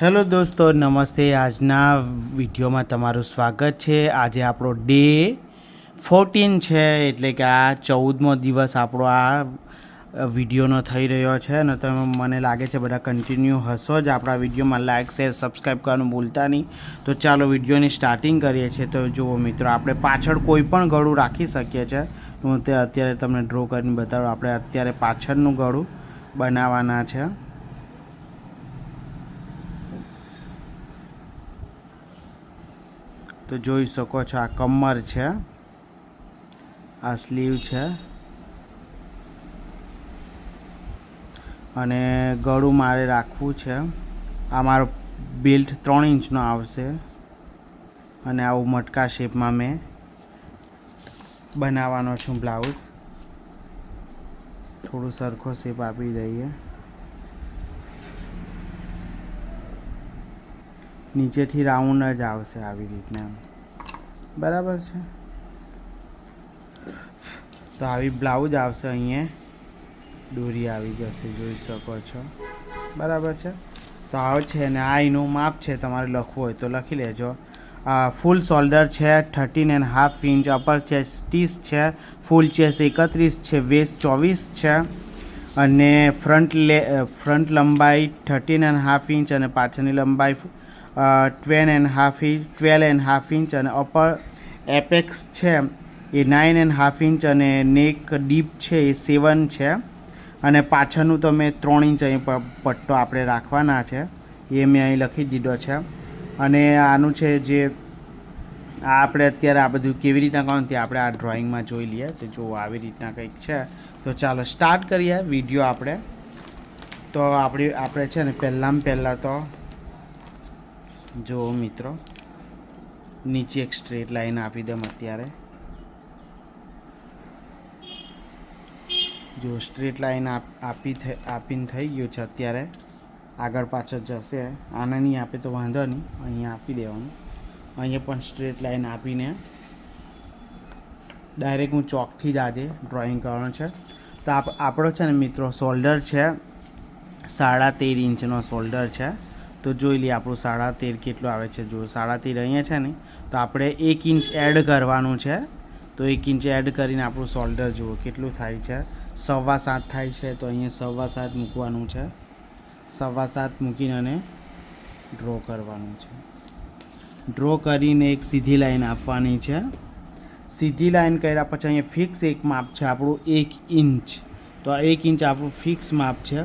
Hello દોસ્તો, નમસ્તે. આજના વિડીયોમાં તમારું સ્વાગત છે. આજે આપણો ડે 14 છે, એટલે કે આ 14મો દિવસ આપણો આ વિડીયોનો થઈ રહ્યો છે. અને તમે મને લાગે છે બધા કન્ટિન્યુ હશો જ આપણા વિડીયોમાં. લાઇક શેર સબસ્ક્રાઈબ કરવાનું ભૂલતા નહીં. તો ચાલો વિડીયોની સ્ટાર્ટિંગ કરીએ છીએ. તો જુઓ મિત્રો, આપણે પાછળ કોઈ પણ ગળું રાખી શકીએ છીએ. હું તે અત્યારે તમને ડ્રો કરીને બતાવું. આપણે અત્યારે પાછળનું ગળું બનાવવાના છે. તો જોઈ શકો છો, આ કમર છે, આ સ્લીવ છે, અને ગળું મારે રાખવું છે. આ મારો બેલ્ટ 3 ઇંચનો આવશે, અને આવું મટકા શેપમાં મેં બનાવવાનો છું બ્લાઉઝ. થોડું સરખો શેપ આપી દઈએ. નીચેથી રાઉન્ડ જ આવશે આવી રીતના, બરાબર છે. તો આવી બ્લાઉઝ આવશે. અહીંયા દોરી આવી જશે, જોઈ શકો છો, બરાબર છે. તો આવો છે, અને આ એનું માપ છે. તમારે લખવું હોય તો લખી લેજો. ફૂલ શોલ્ડર છે 13.5 ઇંચ, અપર ચેસ્ટ 30 છે, ફૂલ ચેસ્ટ 31 છે, વેસ્ટ 24 છે, અને ફ્રન્ટ લંબાઈ 13.5 ઇંચ, અને પાછળની લંબાઈ 12.5 ઇંચ, અને અપર એપેક્સ છે એ 9.5 ઇંચ, અને નેક ડીપ છે એ 7 છે, અને પાછળનું તો મેં 3 ઇંચ અહીં પટ્ટો આપણે રાખવાના છે, એ મેં અહીં લખી દીધો છે. અને આનું છે જે આપણે અત્યારે આ બધું કેવી રીતના કરવાનું તે આપણે આ ડ્રોઈંગમાં જોઈ લઈએ. તો જો આવી રીતના કંઈક છે. તો ચાલો સ્ટાર્ટ કરીએ વિડીયો આપણે. તો આપણે છે ને પહેલાં તો જો મિત્રો, નીચે એક સ્ટ્રેટ લાઈન આપી દઉં. અત્યારે જો સ્ટ્રેટ લાઈન આપીને થઈ ગયું છે. અત્યારે આગળ પાછળ જશે. આને નહીં આપે તો વાંધો નહીં, અહીંયા આપી દેવાનું. અહીંયા પણ સ્ટ્રેટ લાઈન આપીને ડાયરેક્ટ હું ચોકથી જ આજે ડ્રોઈંગ કરવાનું છે. તો આપણો છે ને મિત્રો શોલ્ડર છે 13.5 ઇંચનો શોલ્ડર છે. તો જોઈ લઈએ આપણું 13.5 કેટલું આવે છે. જો 13.5 અહીંયા છે ને, તો આપણે 1 ઇંચ એડ કરવાનું છે. તો 1 ઇંચ એડ કરીને આપણું શોલ્ડર જુઓ કેટલું થાય છે. 7.25 થાય છે. તો અહીંયા 7.25 મૂકવાનું છે. 7.25 મૂકીને અને ડ્રો કરવાનું છે. ડ્રો કરીને એક સીધી લાઈન આપવાની છે. સીધી લાઈન કર્યા પછી અહીંયા ફિક્સ એક માપ છે આપણું 1 ઇંચ. તો આ 1 ઇંચ આપણું ફિક્સ માપ છે.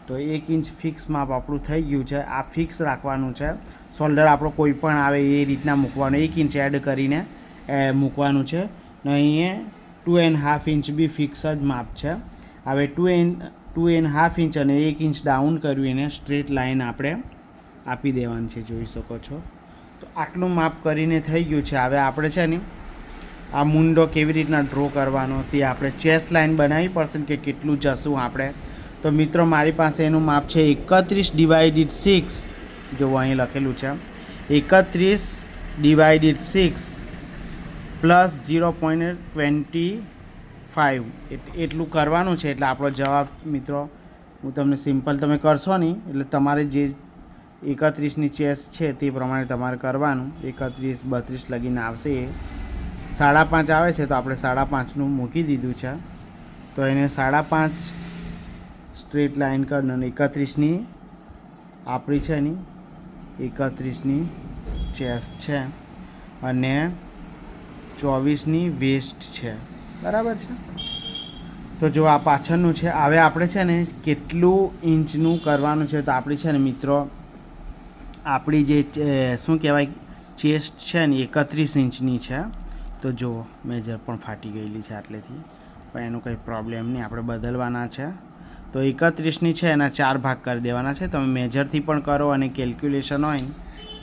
તો 1 ઇંચ ફિક્સ માપ આપણું થઈ ગયું છે. આ ફિક્સ રાખવાનું છે. શોલ્ડર આપણો કોઈ પણ આવે એ રીતના મૂકવાનું. 1 ઇંચ એડ કરીને મૂકવાનું છે. ને અહીંયા 2.5 ઇંચ બી ફિક્સ જ માપ છે. હવે 2.5 ઇંચ અને 1 ઇંચ ડાઉન કર્યું એને સ્ટ્રેટ લાઈન આપણે આપી દેવાની છે, જોઈ શકો છો. તો આટલું માપ કરીને થઈ ગયું છે. હવે આપણે છે ને આ મુંડો કેવી રીતના ડ્રો કરવાનો તે આપણે ચેસ્ટ લાઈન બનાવવી પડશે કે કેટલું જશું આપણે. તો મિત્રો મારી પાસે એનું માપ છે 31/6. જો અહીં લખેલું છે 31/6 પ્લસ 0.25 એટલું કરવાનું છે. એટલે આપણો જવાબ મિત્રો હું તમને સિમ્પલ, તમે કરશો નહીં એટલે તમારે જે 31ની ચેસ છે તે પ્રમાણે તમારે કરવાનું. 31-32 લગીને આવશે. એ 5.5 આવે છે, તો આપણે 5.5નું મૂકી દીધું છે. તો એને 5.5 સ્ટ્રેટ લાઈન કરીને 31ની આપણી છે ને 31ની ચેસ છે, અને 24ની વેસ્ટ છે, બરાબર છે. તો જો આ પાછળનું છે. હવે આપણે છે ને કેટલું ઇંચનું કરવાનું છે. તો આપણી છે ને મિત્રો આપણી જે શું કહેવાય ચેસ્ટ છે ને 31 ઇંચની છે. તો જુઓ મેજર પણ ફાટી ગયેલી છે આટલેથી, પણ એનું કંઈ પ્રોબ્લેમ નહીં, આપણે બદલવાના છે. તો 31ની છે એના 4 ભાગ કરી દેવાના છે. તમે મેજરથી પણ કરો અને કેલ્ક્યુલેશન હોય ને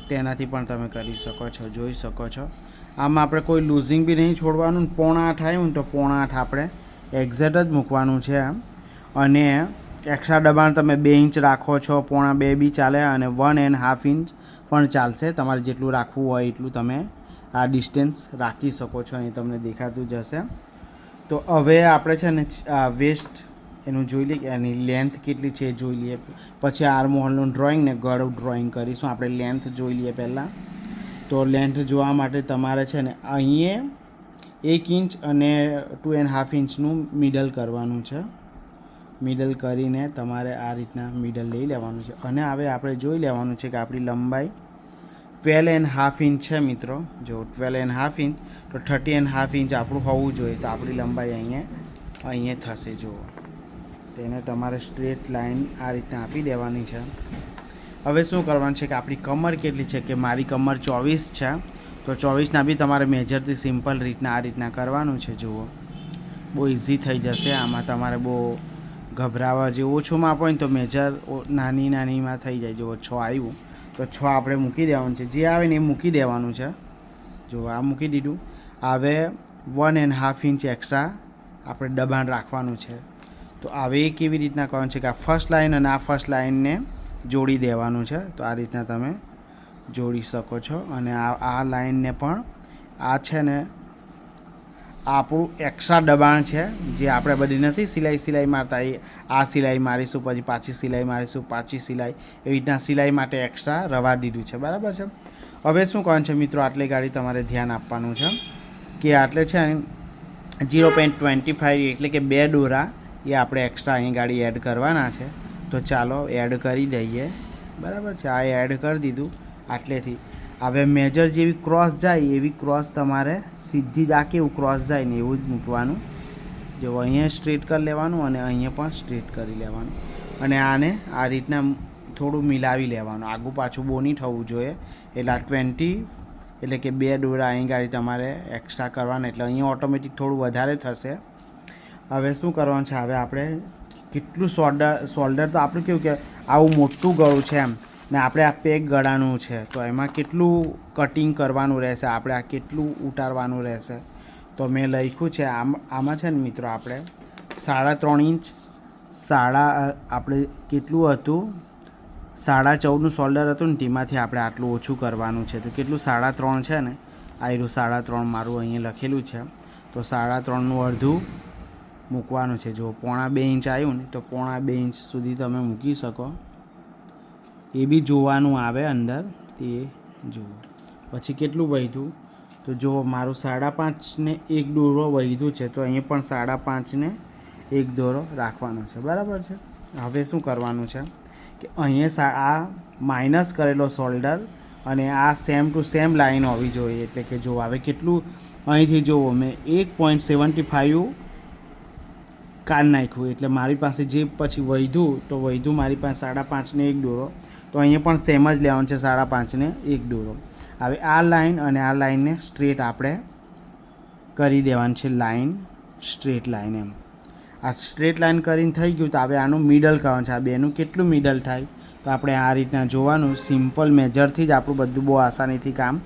તેનાથી પણ તમે કરી શકો છો, જોઈ શકો છો. આમાં આપણે કોઈ લૂઝિંગ બી નહીં છોડવાનું. 7.5 આવ્યું ને તો 7.5 આપણે એક્ઝેક્ટ જ મૂકવાનું છે. અને એક્સ્ટ્રા દબાણ તમે 2 ઇંચ રાખો છો, 1.5 બી ચાલે, અને 1.5 ઇંચ પણ ચાલશે. તમારે જેટલું રાખવું હોય એટલું તમે આ ડિસ્ટન્સ રાખી શકો છો. અહીં તમને દેખાતું જ હશે. તો હવે આપણે છે ને વેસ્ટ એનું જોઈ લઈએ કે એની લેન્થ કેટલી છે એ જોઈ લઈએ. પછી આર્મ હોલનું ડ્રોઈંગ ને ગળું ડ્રોઈંગ કરીશું. આપણે લેન્થ જોઈ લઈએ પહેલાં. તો લેન્થ જોવા માટે તમારે છે ને અહીંયા 1 ઇંચ અને 2.5 ઇંચનું મિડલ કરવાનું છે. મિડલ કરીને તમારે આ રીતના મિડલ લઈ લેવાનું છે. અને હવે આપણે જોઈ લેવાનું છે કે આપણી લંબાઈ 12.5 ઇંચ છે મિત્રો. જો 12.5 ઇંચ તો 30.5 ઇંચ આપણું હોવું જોઈએ. તો આપણી લંબાઈ અહીંયા થશે. જુઓ, તેને તમારે સ્ટ્રેટ લાઈન આ રીતના આપી દેવાની છે. હવે શું કરવાનું છે કે આપણી કમર કેટલી છે, કે મારી કમર 24 છે. તો 24ના બી તમારે મેજરથી સિમ્પલ રીતના આ રીતના કરવાનું છે. જુઓ, બહુ ઇઝી થઈ જશે. આમાં તમારે બહુ ગભરાવા જેવું ઓછું માપ હોય ને તો મેજર નાનીમાં થઈ જાય. જુઓ 6 આવ્યું તો 6 આપણે મૂકી દેવાનું છે. જે આવે ને એ મૂકી દેવાનું છે. જો આ મૂકી દીધું. હવે 1.5 ઇંચ એક્સ્ટ્રા આપણે દબાણ રાખવાનું છે. તો હવે એ કેવી રીતના કરવાનું છે કે આ ફર્સ્ટ લાઇન અને આ ફર્સ્ટ લાઇનને જોડી દેવાનું છે. તો આ રીતના તમે જોડી શકો છો. અને આ લાઇનને પણ આ છે ને આપણું એક્સ્ટ્રા દબાણ છે, જે આપણે બધી નથી સિલાઈ મારતા એ આ સિલાઈ મારીશું, પછી પાછી સિલાઈ મારીશું, પાછી સિલાઈ, એવી રીતના સિલાઈ માટે એક્સ્ટ્રા રવા દીધું છે. બરાબર છે. હવે શું કરવાનું છે મિત્રો, આટલી ગાડી તમારે ધ્યાન આપવાનું છે કે આટલે છે 0.25 એટલે કે 2 દોરા એ આપણે એક્સ્ટ્રા અહીં ગાડી એડ કરવાના છે. તો ચાલો એડ કરી દઈએ. બરાબર છે. આ એડ કરી દીધું આટલેથી. હવે મેજર જેવી ક્રોસ જાય એવી ક્રોસ તમારે સીધી જ આ કેવું ક્રોસ જાય ને એવું જ મૂકવાનું. જો અહીંયા સ્ટ્રેટ કરી લેવાનું અને અહીંયા પણ સ્ટ્રેટ કરી લેવાનું. અને આને આ રીતના થોડું મિલાવી લેવાનું. આગું પાછું બહુ નહીં થવું જોઈએ. એટલે આ 20 એટલે કે 2 દોરા અહીં ગાડી તમારે એક્સ્ટ્રા કરવાના. એટલે અહીંયા ઓટોમેટિક થોડું વધારે થશે. હવે શું કરવાનું છે, હવે આપણે કેટલું શોલ્ડર તો આપણું કેવું કે આવું મોટું ગળું છે એમ, ને આપણે આ પેક ગળાનું છે. તો એમાં કેટલું કટિંગ કરવાનું રહેશે, આપણે આ કેટલું ઉતારવાનું રહેશે. તો મેં લખ્યું છે આમાં છે ને મિત્રો, આપણે 3.5 ઇંચ આપણે કેટલું હતું 14.5નું શોલ્ડર હતું ને તેમાંથી આપણે આટલું ઓછું કરવાનું છે. તો કેટલું 3.5 છે ને, આ રહ્યું 3.5 મારું અહીંયા લખેલું છે. તો 3.5નું અડધું મૂકવાનું છે. જો 1.5 ઇંચ આવ્યું ને તો 1.5 ઇંચ સુધી તમે મૂકી શકો. એ બી જોવાનું આવે અંદર, તે જુઓ. પછી કેટલું વધ્યું તો જુઓ, મારું 5.5 ને 1 દોરો વધ્યું છે. તો અહીંયા પણ 5.5 ને 1 દોરો રાખવાનો છે. બરાબર છે. હવે શું કરવાનું છે કે અહીંયા આ માઇનસ કરેલો શોલ્ડર અને આ સેમ ટુ સેમ લાઈન હોવી જોઈએ. એટલે કે જો હવે કેટલું અહીંથી જુઓ, મેં 1.75 કાઢી નાખ્યું. એટલે મારી પાસે જે પછી વધ્યું તો વધ્યું મારી પાસે 5.5 ને 1 દોરો. તો અહીંયા પણ સેમ જ લેવાનું છે, 5.5 ને 1 દોરો. હવે આ લાઈન અને આ લાઈનને સ્ટ્રેટ આપણે કરી દેવાનું છે. લાઈન સ્ટ્રેટ લાઈન એમ આ સ્ટ્રેટ લાઈન કરીને થઈ ગયું. તો હવે આનું મિડલ કરવાનું છે. આ બેનું કેટલું મિડલ થાય તો આપણે આ રીતના જોવાનું. સિમ્પલ મેજરથી જ આપણું બધું બહુ આસાનીથી કામ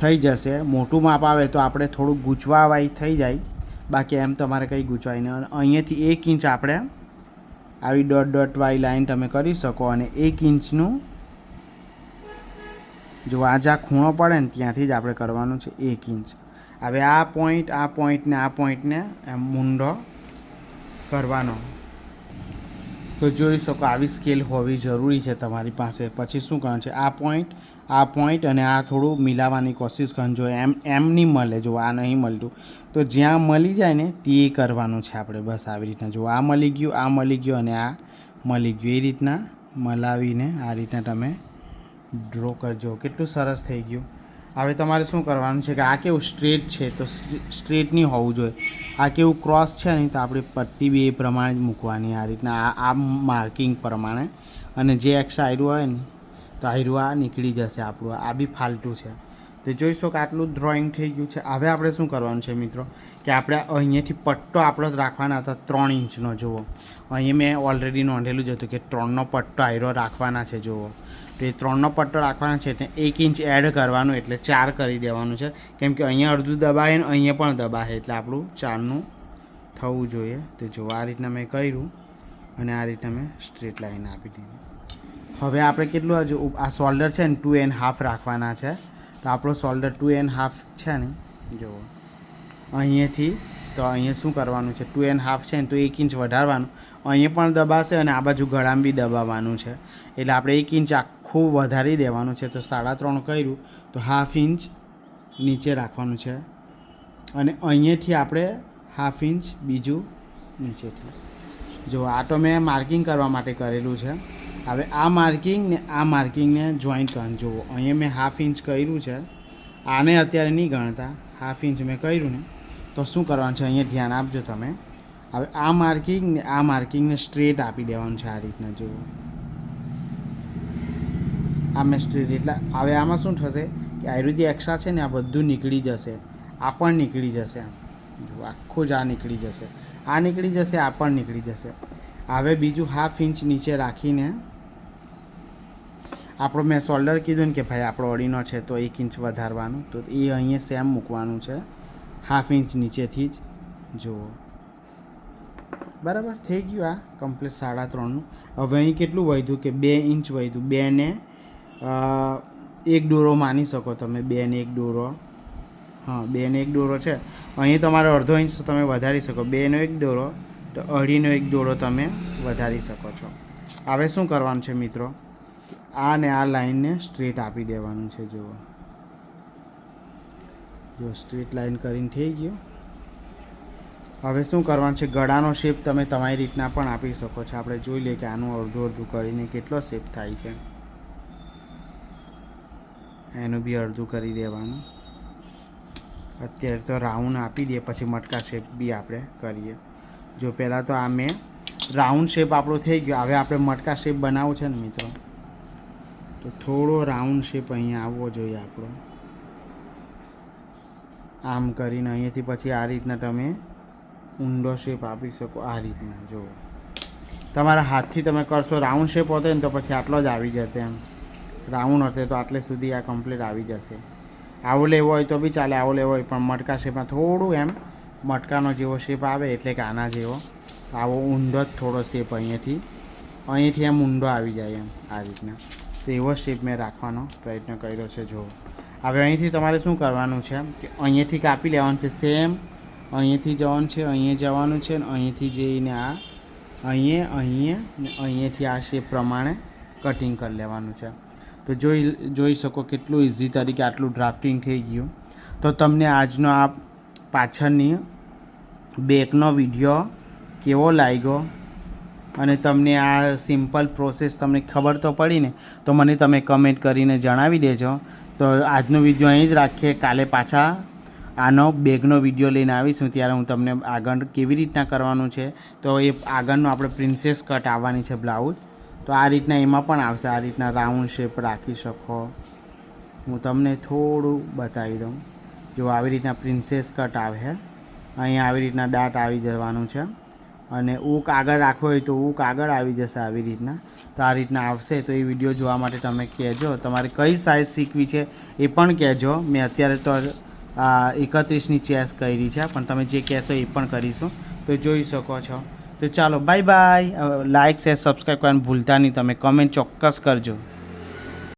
થઈ જશે. મોટું માપ આવે તો આપણે થોડું ગૂંચવાવાય થઈ જાય, બાકી એમ તમારે કંઈ ગૂંચવાય નહીં. અહીંયાથી 1 ઇંચ આપણે આવી ડોટ વાળી લાઈન તમે કરી શકો. અને 1 ઇંચનું જો આ જ્યાં ખૂણો પડે ને ત્યાંથી જ આપણે કરવાનું છે 1 ઇંચ. હવે આ પોઈન્ટને એમ મૂંઢો કરવાનો. તો જોઈ શકો આવી સ્કેલ હોવી જરૂરી છે તમારી પાસે. પછી શું કરવાનું છે, આ પોઈન્ટ અને આ થોડું મિલાવવાની કોશિશ કરજો. જો એમ નહીં મળે, જો આ નહીં મળતું તો જ્યાં મળી જાય ને તે કરવાનું છે આપણે. બસ આવી રીતના જો આ મળી ગયું, આ મળી ગયું અને આ મળી ગયું. એ રીતના મલાવીને આ રીતના તમે ડ્રો કરજો. કેટલું સરસ થઈ ગયું. હવે તમારે શું કરવાનું છે કે આ કેવું સ્ટ્રેટ છે તો સ્ટ્રેટ નહીં હોવું જોઈએ. આ કેવું ક્રોસ છે નહીં તો આપણી પટ્ટી બી એ પ્રમાણે જ મૂકવાની. આ રીતના આ માર્કિંગ પ્રમાણે. અને જે એક્સ્ટ્રા આયરું હોય ને તો આયરું આ નીકળી જશે આપણું. આ બી ફાલતું છે. તો જોઈ શકો આટલું ડ્રોઈંગ થઈ ગયું છે. હવે આપણે શું કરવાનું છે મિત્રો કે આપણે અહીંયાથી પટ્ટો આપણો જ રાખવાના હતા 3 ઇંચનો. જુઓ અહીંયા મેં ઓલરેડી નોંધેલું જ હતું કે 3નો પટ્ટો આયરો રાખવાના છે. જુઓ તો એ 3નો પટ્ટો રાખવાનો છે એટલે 1 ઇંચ એડ કરવાનું, એટલે 4 કરી દેવાનું છે. કેમ કે અહીંયા અડધું દબાય ને અહીંયા પણ દબાય, એટલે આપણું 4નું થવું જોઈએ. તો જો આ રીતના મેં કર્યું અને આ રીતના મેં સ્ટ્રેટ લાઈન આપી દીધી. હવે આપણે કેટલું હજુ આ શોલ્ડર છે ને 2.5 રાખવાના છે. તો આપણો શોલ્ડર 2.5 છે ને, જુઓ અહીંયાથી તો અહીંયા શું કરવાનું છે 2.5 છે ને તો 1 ઇંચ વધારવાનું, અહીંયા પણ દબાશે અને આ બાજુ ગળામાં બી દબાવવાનું છે. એટલે આપણે 1 ઇંચ આખું વધારી દેવાનું છે. તો 3.5 કર્યું તો 1/2 ઇંચ નીચે રાખવાનું છે અને અહીંયાથી આપણે 1/2 ઇંચ બીજું નીચેથી. જો આ તો મેં માર્કિંગ કરવા માટે કરેલું છે. હવે આ માર્કિંગ ને આ માર્કિંગને જોઈન્ટ કરવાનું. જુઓ અહીંયા મેં 1/2 ઇંચ કર્યું છે, આને અત્યારે નહીં ગણતા, 1/2 ઇંચ મેં કર્યું ને તો શું કરવાનું છે અહીંયા ધ્યાન આપજો તમે. હવે આ માર્કિંગ ને આ માર્કિંગને સ્ટ્રેટ આપી દેવાનું છે આ રીતના. જુઓ આ મેં સ્ટ્રેટ, એટલે હવે આમાં શું થશે કે આયુર્વેદિક એક્સ્ટ્રા છે ને આ બધું નીકળી જશે, આ પણ નીકળી જશે. જો આખું જ આ નીકળી જશે, આ નીકળી જશે, આ પણ નીકળી જશે. હવે બીજું 1/2 ઇંચ નીચે રાખીને આપણો મેં શોલ્ડર કીધું ને કે ભાઈ આપણો અડીનો છે તો 1 ઇંચ વધારવાનું, તો એ અહીંયા સેમ મૂકવાનું છે 1/2 ઇંચ નીચેથી જ. જુઓ બરાબર થઈ ગયું આ કમ્પ્લીટ 3.5નું. હવે અહીં કેટલું વધ્યું કે 2 ઇંચ વધ્યું. 2 ને 1 દોરો માની શકો તમે, 2 ને 1 દોરો. હા 2 ને 1 દોરો છે. અહીં તમારે 1/2 ઇંચ તમે વધારી શકો. 2 નો 1 દોરો તો 2.5 નો 1 દોરો તમે વધારી શકો છો. હવે શું કરવાનું છે મિત્રો, આ ને આ લાઈનને સ્ટ્રેટ આપી દેવાનું છે. જુઓ જો સ્ટ્રેટ લાઈન કરીને થઈ ગયું. હવે શું કરવાનું છે, ગળાનો શેપ તમે તમારી રીતના પણ આપી શકો છો. આપણે જોઈ લઈએ કે આનું અડધું કરીને કેટલો શેપ થાય છે. એનું બી અડધું કરી દેવાનું. અત્યારે તો રાઉન્ડ આપી દઈએ, પછી મટકા શેપ બી આપણે કરીએ. જો પહેલાં તો આ મેં રાઉન્ડ શેપ આપણો થઈ ગયો. હવે આપણે મટકા શેપ બનાવવું છે ને મિત્રો, તો થોડો રાઉન્ડ શેપ અહીંયા આવવો જોઈએ આપણો. આમ કરીને અહીંયાથી પછી આ રીતના તમે ઊંડો શેપ આપી શકો. આ રીતના જુઓ તમારા હાથથી તમે કરશો, રાઉન્ડ શેપ હોતો ને તો પછી આટલો જ આવી જશે. એમ રાઉન્ડ હશે તો આટલે સુધી આ કમ્પ્લીટ આવી જશે. આવો લેવો હોય તો બી ચાલે, આવો લેવો હોય પણ મટકા શેપમાં થોડું એમ મટકાનો જેવો શેપ આવે, એટલે કે આના જેવો આવો ઊંડો જ થોડો શેપ અહીંયાથી એમ ઊંડો આવી જાય એમ આ રીતના. તો એવો શેપ મેં રાખવાનો પ્રયત્ન કર્યો છે. જુઓ હવે અહીંથી તમારે શું કરવાનું છે કે અહીંયાથી કાપી લેવાનું છે. સેમ અહીંયાથી જવાનું છે, અહીંયા જવાનું છે ને અહીંયાથી જઈને આ અહીંયાથી આ શેપ પ્રમાણે કટિંગ કરી લેવાનું છે. તો જોઈ શકો કેટલું ઇઝી તરીકે આટલું ડ્રાફ્ટિંગ થઈ ગયું. તો તમને આજનો આ પાછળની બેકનો વિડીયો કેવો લાગ્યો અને તમને આ સિમ્પલ પ્રોસેસ તમને ખબર તો પડી ને, તો મને તમે કમેન્ટ કરીને જણાવી દેજો. તો આજનો વિડીયો અહીં જ રાખીએ. કાલે પાછા આનો બેગનો વિડીયો લઈને આવીશું, ત્યારે હું તમને આગળ કેવી રીતના કરવાનું છે, તો એ આગળનું આપણે પ્રિન્સેસ કટ આવવાની છે બ્લાઉઝ, તો આ રીતના એમાં પણ આવશે. આ રીતના રાઉન્ડ શેપ રાખી શકો. હું તમને થોડું બતાવી દઉં. જો આવી રીતના પ્રિન્સેસ કટ આવે, અહીંયા આવી રીતના દાંત આવી જવાનું છે અને ઊક આગળ રાખવો હોય તો ઊક આગળ આવી જશે આવી રીતના. તો આ રીતના આવશે. તો એ વિડીયો જોવા માટે તમે કહેજો. તમારે કઈ સાઇઝ શીખવી છે એ પણ કહેજો. મેં અત્યારે તો 31ની ચેસ કરી છે, પણ તમે જે કહેશો એ પણ કરીશું. તો જોઈ શકો છો. તો ચાલો bye bye. Like share subscribe કરવાનું ભૂલતા નહીં. તમે કમેન્ટ ચોક્કસ કરજો.